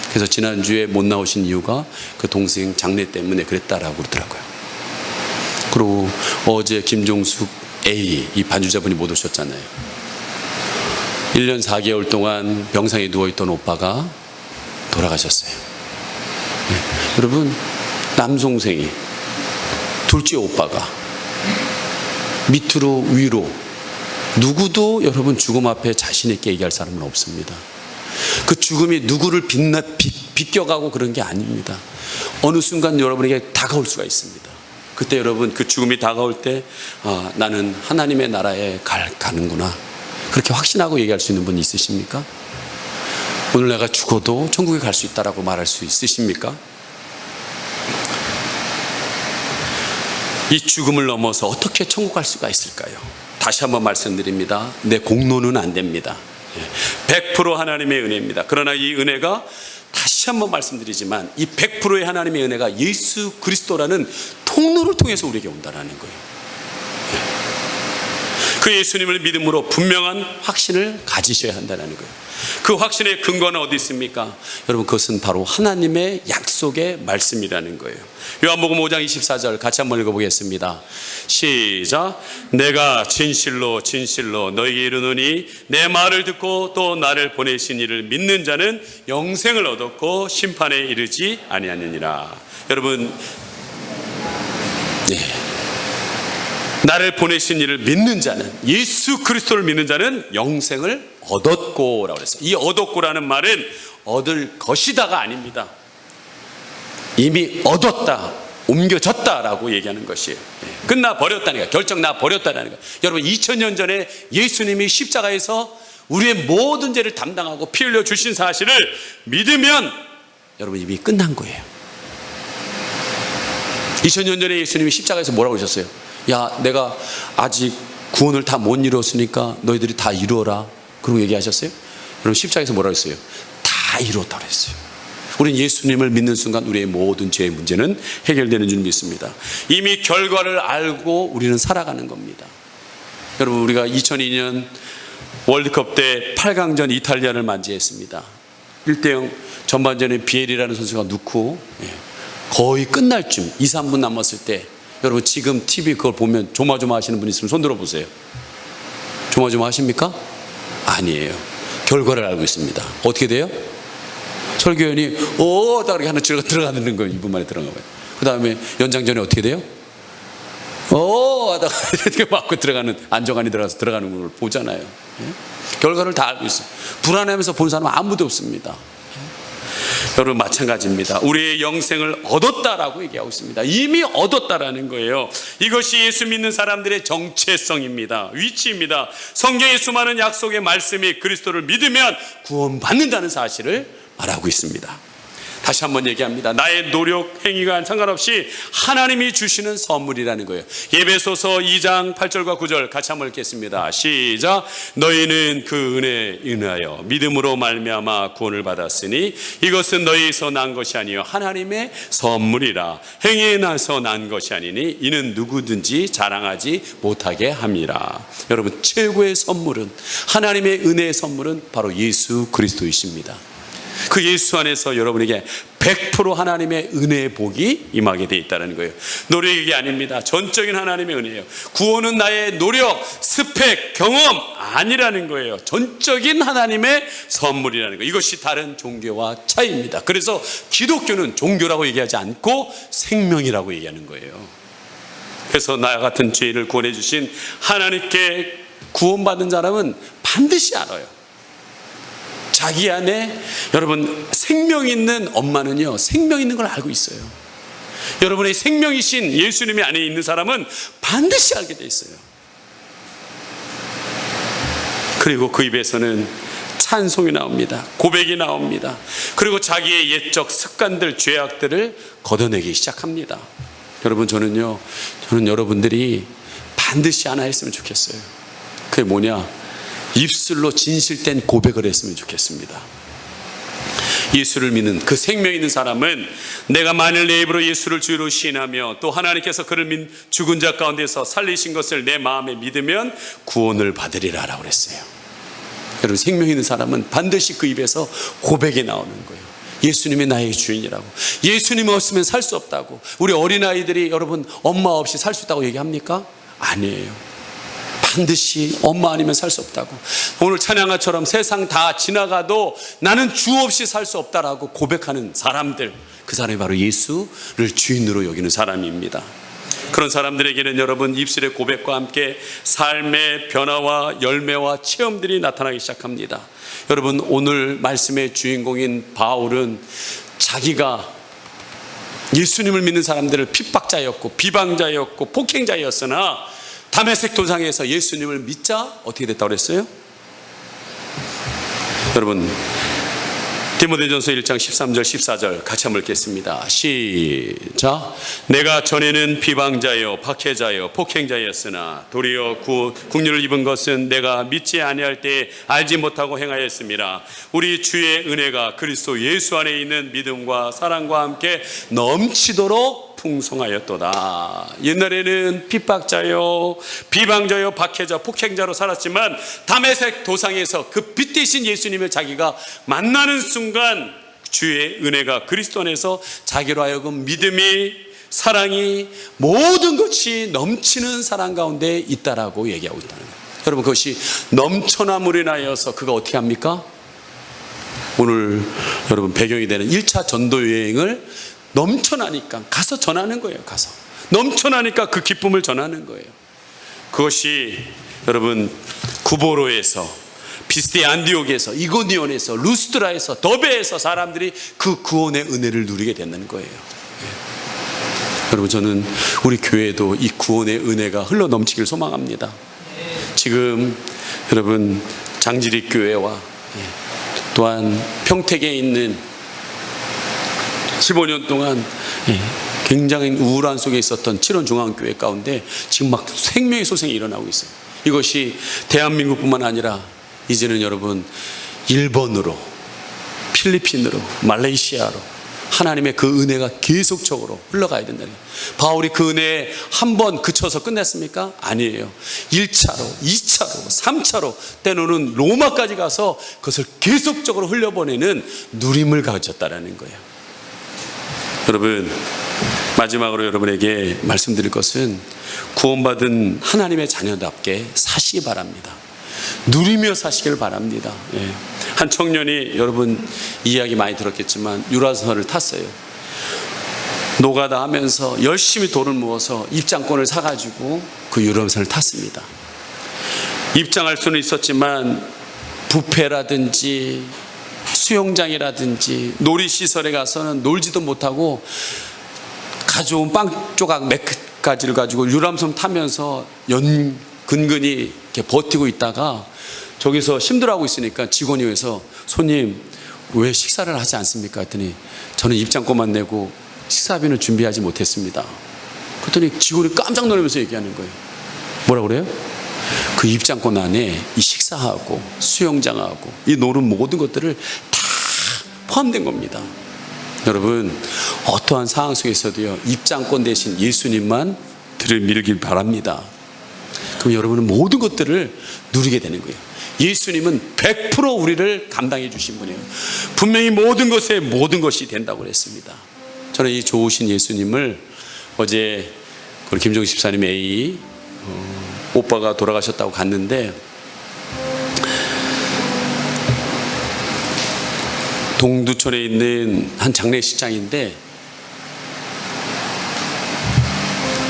그래서 지난주에 못 나오신 이유가 그 동생 장례 때문에 그랬다라고 그러더라고요. 그리고 어제 김종숙 A 이 반주자분이 못 오셨잖아요. 1년 4개월 동안 병상에 누워있던 오빠가 돌아가셨어요. 네. 여러분 남동생이 둘째 오빠가 밑으로 위로 누구도 여러분 죽음 앞에 자신 있게 얘기할 사람은 없습니다. 그 죽음이 누구를 비껴가고 그런 게 아닙니다. 어느 순간 여러분에게 다가올 수가 있습니다. 그때 여러분 그 죽음이 다가올 때 나는 하나님의 나라에 가는구나. 그렇게 확신하고 얘기할 수 있는 분 있으십니까? 오늘 내가 죽어도 천국에 갈 수 있다라고 말할 수 있으십니까? 이 죽음을 넘어서 어떻게 천국 갈 수가 있을까요? 다시 한번 말씀드립니다. 내 공로는 안 됩니다. 100% 하나님의 은혜입니다. 그러나 이 은혜가 다시 한번 말씀드리지만 이 100%의 하나님의 은혜가 예수 그리스도라는 통로를 통해서 우리에게 온다는 거예요. 그 예수님을 믿음으로 분명한 확신을 가지셔야 한다는 거예요. 그 확신의 근거는 어디 있습니까? 여러분, 그것은 바로 하나님의 약속의 말씀이라는 거예요. 요한복음 5장 24절 같이 한번 읽어보겠습니다. 시작. 내가 진실로 진실로 너희에게 이르노니 내 말을 듣고 또 나를 보내신 이를 믿는 자는 영생을 얻었고 심판에 이르지 아니하느니라. 여러분, 나를 보내신 이를 믿는 자는, 예수 그리스도를 믿는 자는 영생을 얻었고 라고 그랬어요. 이 얻었고라는 말은 얻을 것이다가 아닙니다. 이미 얻었다, 옮겨졌다라고 얘기하는 것이에요. 끝나버렸다는 거예요. 결정 나버렸다는 거예요. 여러분, 2000년 전에 예수님이 십자가에서 우리의 모든 죄를 담당하고 피 흘려 주신 사실을 믿으면 여러분 이미 끝난 거예요. 2000년 전에 예수님이 십자가에서 뭐라고 하셨어요? 야, 내가 아직 구원을 다 못 이뤘으니까 너희들이 다 이루어라. 그러고 얘기하셨어요? 여러분, 십자가에서 뭐라고 했어요? 다 이루었다고 했어요. 우리는 예수님을 믿는 순간 우리의 모든 죄의 문제는 해결되는 줄 믿습니다. 이미 결과를 알고 우리는 살아가는 겁니다. 여러분, 우리가 2002년 월드컵 때 8강전 이탈리아를 맞이했습니다. 1대0 전반전에 비엘이라는 선수가 넣고 거의 끝날 쯤 2, 3분 남았을 때, 여러분 지금 TV 그걸 보면 조마조마 하시는 분 있으면 손 들어보세요. 조마조마 하십니까? 아니에요. 결과를 알고 있습니다. 어떻게 돼요? 설교연이 딱 이렇게 하나 들어가는 거예요. 2분 만에 들어가고요. 그 다음에 연장전에 어떻게 돼요? 하다가 이렇게 맞고 들어가는, 안정환이 들어가서 들어가는 걸 보잖아요. 결과를 다 알고 있어요. 불안해하면서 본 사람은 아무도 없습니다. 여러분, 마찬가지입니다. 우리의 영생을 얻었다라고 얘기하고 있습니다. 이미 얻었다라는 거예요. 이것이 예수 믿는 사람들의 정체성입니다. 위치입니다. 성경의 수많은 약속의 말씀이 그리스도를 믿으면 구원받는다는 사실을 말하고 있습니다. 다시 한번 얘기합니다. 나의 노력, 행위가 상관없이 하나님이 주시는 선물이라는 거예요. 에베소서 2장 8절과 9절 같이 한번 읽겠습니다. 시작. 너희는 그 은혜에 인하여 믿음으로 말미암아 구원을 받았으니 이것은 너희에서 난 것이 아니요 하나님의 선물이라. 행위에 나서 난 것이 아니니 이는 누구든지 자랑하지 못하게 함이라. 여러분, 최고의 선물은, 하나님의 은혜의 선물은 바로 예수 그리스도이십니다. 그 예수 안에서 여러분에게 100% 하나님의 은혜의 복이 임하게 되어 있다는 거예요. 노력이 아닙니다. 전적인 하나님의 은혜예요. 구원은 나의 노력, 스펙, 경험 아니라는 거예요. 전적인 하나님의 선물이라는 거예요. 이것이 다른 종교와 차이입니다. 그래서 기독교는 종교라고 얘기하지 않고 생명이라고 얘기하는 거예요. 그래서 나 같은 죄인을 구원해 주신 하나님께 구원받은 사람은 반드시 알아요. 자기 안에, 여러분, 생명 있는 엄마는요, 생명 있는 걸 알고 있어요. 여러분의 생명이신 예수님이 안에 있는 사람은 반드시 알게 돼 있어요. 그리고 그 입에서는 찬송이 나옵니다. 고백이 나옵니다. 그리고 자기의 옛적 습관들, 죄악들을 걷어내기 시작합니다. 여러분, 저는 여러분들이 반드시 하나 했으면 좋겠어요. 그게 뭐냐? 입술로 진실된 고백을 했으면 좋겠습니다. 예수를 믿는 그 생명 있는 사람은 내가 만일 내 입으로 예수를 주로 시인하며 또 하나님께서 그를 죽은 자 가운데서 살리신 것을 내 마음에 믿으면 구원을 받으리라 라고 그랬어요. 여러분, 생명 있는 사람은 반드시 그 입에서 고백이 나오는 거예요. 예수님이 나의 주인이라고. 예수님 없으면 살 수 없다고. 우리 어린아이들이 여러분 엄마 없이 살 수 있다고 얘기합니까? 아니에요. 반드시 엄마 아니면 살 수 없다고. 오늘 찬양아처럼 세상 다 지나가도 나는 주 없이 살 수 없다라고 고백하는 사람들, 그 사람이 바로 예수를 주인으로 여기는 사람입니다. 그런 사람들에게는 여러분 입술의 고백과 함께 삶의 변화와 열매와 체험들이 나타나기 시작합니다. 여러분, 오늘 말씀의 주인공인 바울은 자기가 예수님을 믿는 사람들을 핍박자였고 비방자였고 폭행자였으나 다메섹 도상에서 예수님을 믿자 어떻게 됐다고 그랬어요? 여러분, 디모데전서 1장 13절 14절 같이 한번 읽겠습니다. 시작. 내가 전에는 비방자요 박해자요 폭행자였으나 도리어 국류를 입은 것은 내가 믿지 아니할 때에 알지 못하고 행하였습니다. 우리 주의 은혜가 그리스도 예수 안에 있는 믿음과 사랑과 함께 넘치도록 풍성하였도다. 옛날에는 핍박자요 비방자요 박해자 폭행자로 살았지만 다메섹 도상에서 그 빛 대신 예수님을 자기가 만나는 순간 주의 은혜가 그리스도 안에서 자기로 하여금 믿음이 사랑이 모든 것이 넘치는 사랑 가운데 있다라고 얘기하고 있다는 거예요. 여러분, 그것이 넘쳐남으로 인하여서 그가 어떻게 합니까? 오늘 여러분 배경이 되는 1차 전도 여행을 넘쳐나니까 가서 전하는 거예요. 가서 넘쳐나니까 그 기쁨을 전하는 거예요. 그것이 여러분 구보로에서 비스데 안디옥에서 이고니온에서 루스드라에서 더베에서 사람들이 그 구원의 은혜를 누리게 되는 거예요. 여러분, 저는 우리 교회도 이 구원의 은혜가 흘러 넘치길 소망합니다. 지금 여러분 장지리 교회와 또한 평택에 있는 15년 동안 굉장히 우울한 속에 있었던 칠원중앙교회 가운데 지금 막 생명의 소생이 일어나고 있어요. 이것이 대한민국뿐만 아니라 이제는 여러분 일본으로, 필리핀으로, 말레이시아로 하나님의 그 은혜가 계속적으로 흘러가야 된다는 거예요. 바울이 그 은혜에 한 번 그쳐서 끝냈습니까? 아니에요. 1차로, 2차로, 3차로 때로는 로마까지 가서 그것을 계속적으로 흘려보내는 누림을 가졌다는 거예요. 여러분, 마지막으로 여러분에게 말씀드릴 것은 구원받은 하나님의 자녀답게 사시기 바랍니다. 누리며 사시길 바랍니다. 한 청년이, 여러분 이야기 많이 들었겠지만 유람선을 탔어요. 노가다 하면서 열심히 돈을 모아서 입장권을 사가지고 그 유람선을 탔습니다. 입장할 수는 있었지만 뷔페라든지 수영장이라든지 놀이시설에 가서는 놀지도 못하고 가져온 빵 조각 몇 가지를 가지고 유람선 타면서 근근히 이렇게 버티고 있다가 저기서 힘들어하고 있으니까 직원이 와서 손님 왜 식사를 하지 않습니까? 했더니 저는 입장권만 내고 식사비는 준비하지 못했습니다. 그랬더니 직원이 깜짝 놀라면서 얘기하는 거예요. 뭐라고 그래요? 그 입장권 안에 이 식사하고 수영장하고 이 노는 모든 것들을 다 포함된 겁니다. 여러분, 어떠한 상황 속에서도요 입장권 대신 예수님만 들밀길 바랍니다. 그럼 여러분은 모든 것들을 누리게 되는 거예요. 예수님은 100% 우리를 감당해 주신 분이에요. 분명히 모든 것에 모든 것이 된다고 그랬습니다. 저는 이 좋으신 예수님을 어제 우리 김종식 집사님 A 오빠가 돌아가셨다고 갔는데 동두천에 있는 한 장례식장인데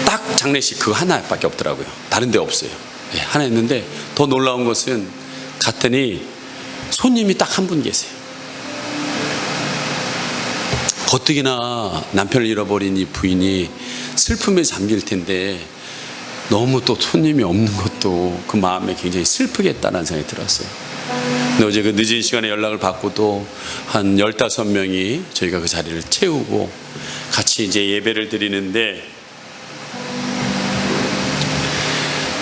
딱 장례식 그거 하나밖에 없더라고요. 다른 데 없어요. 하나 있는데 더 놀라운 것은 갔더니 손님이 딱 한 분 계세요. 가뜩이나 남편을 잃어버린 이 부인이 슬픔에 잠길 텐데 너무 또 손님이 없는 것도 그 마음에 굉장히 슬프겠다는 생각이 들었어요. 근데 어제 그 늦은 시간에 연락을 받고도 한 15명이 저희가 그 자리를 채우고 같이 이제 예배를 드리는데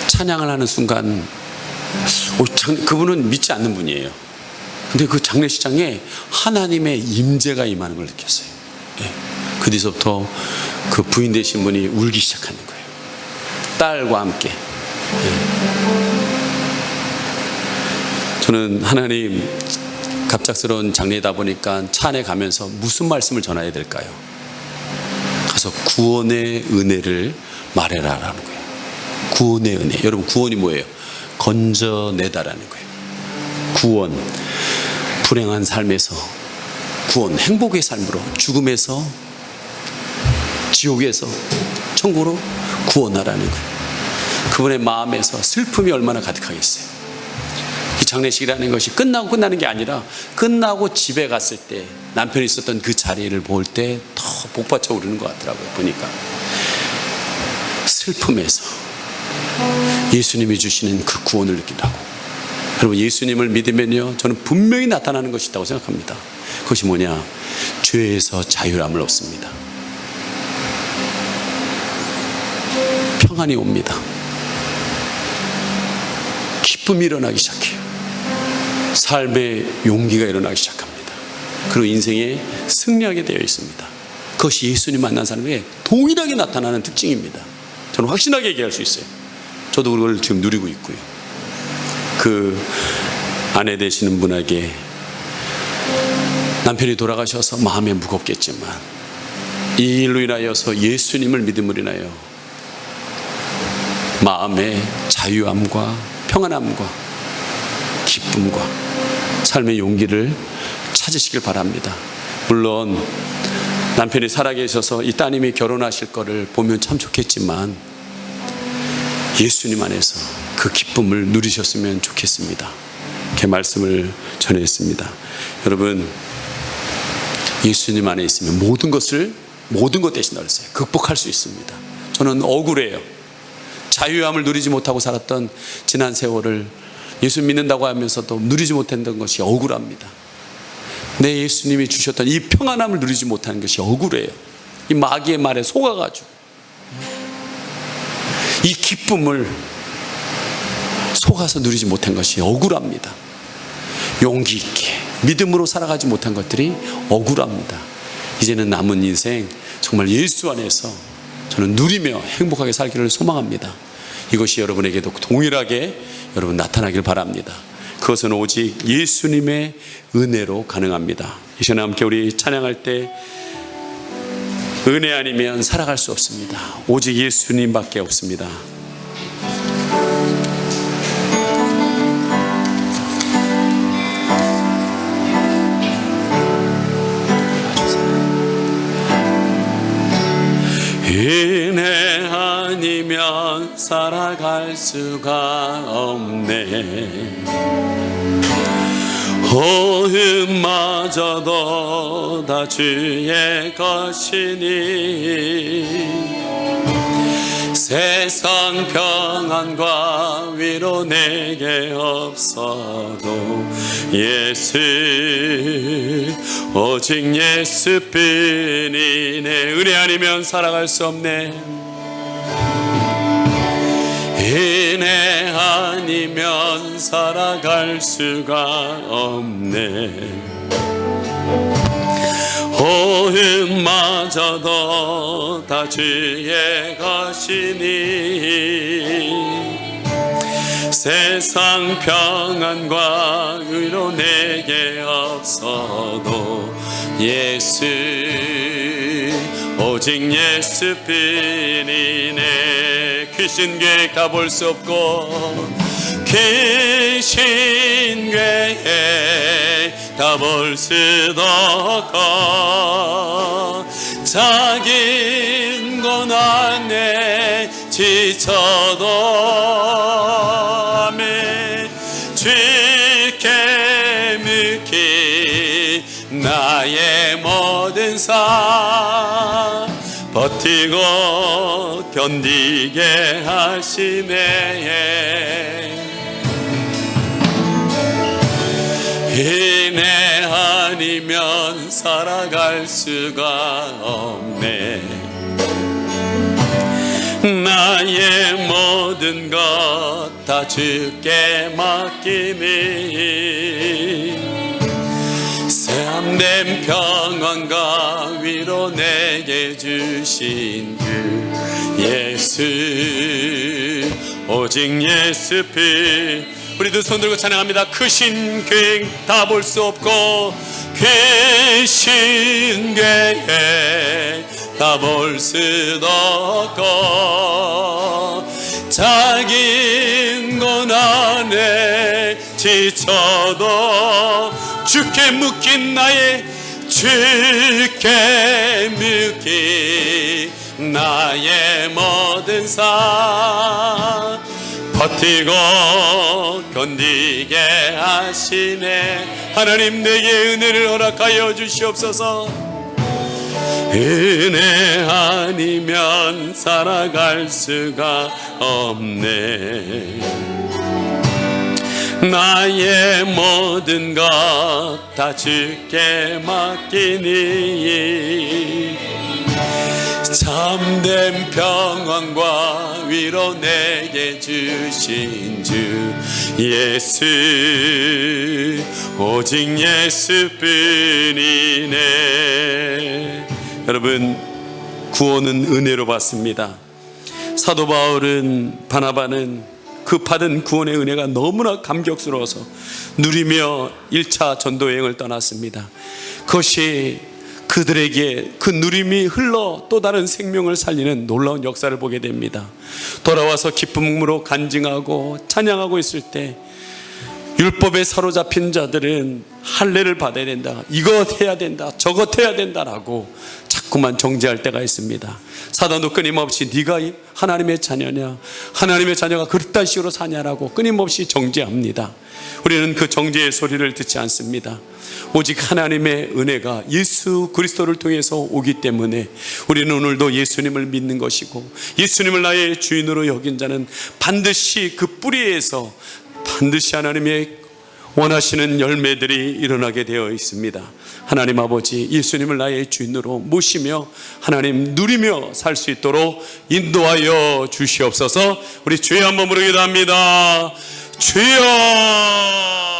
찬양을 하는 순간 그분은 믿지 않는 분이에요. 근데 그 장례식장에 하나님의 임재가 임하는 걸 느꼈어요. 그 뒤서부터 그 부인 되신 분이 울기 시작하는 거예요. 딸과 함께. 저는 하나님 갑작스러운 장례다 보니까 차 안에 가면서 무슨 말씀을 전해야 될까요? 가서 구원의 은혜를 말해라라는 거예요. 구원의 은혜. 여러분, 구원이 뭐예요? 건져내다라는 거예요. 구원, 불행한 삶에서 구원, 행복의 삶으로, 죽음에서 지옥에서 천국으로 구원하라는 거예요. 그분의 마음에서 슬픔이 얼마나 가득하겠어요. 이 장례식이라는 것이 끝나고 끝나는 게 아니라 끝나고 집에 갔을 때 남편이 있었던 그 자리를 볼 때 더 복받쳐 오르는 것 같더라고요. 보니까 슬픔에서 예수님이 주시는 그 구원을 느끼라고. 여러분, 예수님을 믿으면요, 저는 분명히 나타나는 것이 있다고 생각합니다. 그것이 뭐냐? 죄에서 자유함을 얻습니다. 평안이 옵니다. 기쁨이 일어나기 시작해요. 삶의 용기가 일어나기 시작합니다. 그리고 인생에 승리하게 되어 있습니다. 그것이 예수님 만난 사람에게 동일하게 나타나는 특징입니다. 저는 확신하게 얘기할 수 있어요. 저도 그걸 지금 누리고 있고요. 그 아내 되시는 분에게 남편이 돌아가셔서 마음에 무겁겠지만 이 일로 인하여서 예수님을 믿음으로 인하여 마음의 자유함과 평안함과 기쁨과 삶의 용기를 찾으시길 바랍니다. 물론 남편이 살아계셔서 이 따님이 결혼하실 거를 보면 참 좋겠지만 예수님 안에서 그 기쁨을 누리셨으면 좋겠습니다. 이렇게 말씀을 전했습니다. 여러분, 예수님 안에 있으면 모든 것 대신하셨어요. 극복할 수 있습니다. 저는 억울해요. 자유함을 누리지 못하고 살았던 지난 세월을 예수 믿는다고 하면서도 누리지 못했던 것이 억울합니다. 내 예수님이 주셨던 이 평안함을 누리지 못하는 것이 억울해요. 이 마귀의 말에 속아가지고 이 기쁨을 속아서 누리지 못한 것이 억울합니다. 용기 있게 믿음으로 살아가지 못한 것들이 억울합니다. 이제는 남은 인생 정말 예수 안에서 저는 누리며 행복하게 살기를 소망합니다. 이것이 여러분에게도 동일하게 여러분 나타나길 바랍니다. 그것은 오직 예수님의 은혜로 가능합니다. 이 시간에 함께 우리 찬양할 때 은혜 아니면 살아갈 수 없습니다. 오직 예수님밖에 없습니다. 은혜 아니면 살아갈 수가 없네. 호흡마저도 다 주의 것이니 세상 평안과 위로 내게 없어도 예수, 오직 예수뿐이네. 은혜 아니면 살아갈 수 없네. 은혜 아니면 살아갈 수가 없네. 호흡마저도 다 주의 것이니 세상 평안과 위로 내게 없어도 예수, 오직 예수뿐이네. 귀신 계획 다 볼 수 없고 귀신 계획 다 볼 수도 없고 작은 고난에 지쳐도 아멘 주께 묻기 나의 모든 삶 버티고 견디게 하시네. 은혜 아니면 살아갈 수가 없네. 나의 모든 것 다 주께 맡기니 참된 평안과 위로 내게 주신 그 예수, 오직 예수뿐. 우리도 손 들고 찬양합니다. 크신 계획 다 볼 수 없고 크신 계획 다 볼 수도 없고 작은 고난에 지쳐도 주께 묶인 나의 주께 묶인 나의 모든 삶 버티고 견디게 하시네. 하나님 내게 은혜를 허락하여 주시옵소서. 은혜 아니면 살아갈 수가 없네. 나의 모든 것 다 주께 맡기니 참된 평안과 위로 내게 주신 주 예수 오직 예수뿐이네. 여러분, 구원은 은혜로 받습니다. 사도 바울은 바나바는 그 받은 구원의 은혜가 너무나 감격스러워서 누리며 1차 전도 여행을 떠났습니다. 그것이 그들에게 그 누림이 흘러 또 다른 생명을 살리는 놀라운 역사를 보게 됩니다. 돌아와서 기쁨으로 간증하고 찬양하고 있을 때 율법에 사로잡힌 자들은 할례를 받아야 된다, 이것 해야 된다, 저것 해야 된다라고 자꾸만 정죄할 때가 있습니다. 사단도 끊임없이 네가 하나님의 자녀냐, 하나님의 자녀가 그릇된 식으로 사냐라고 끊임없이 정죄합니다. 우리는 그 정죄의 소리를 듣지 않습니다. 오직 하나님의 은혜가 예수 그리스도를 통해서 오기 때문에 우리는 오늘도 예수님을 믿는 것이고, 예수님을 나의 주인으로 여긴 자는 반드시 그 뿌리에서 반드시 하나님의 원하시는 열매들이 일어나게 되어 있습니다. 하나님 아버지, 예수님을 나의 주인으로 모시며 하나님 누리며 살 수 있도록 인도하여 주시옵소서. 우리 주여 한번 부르기도 합니다. 주여.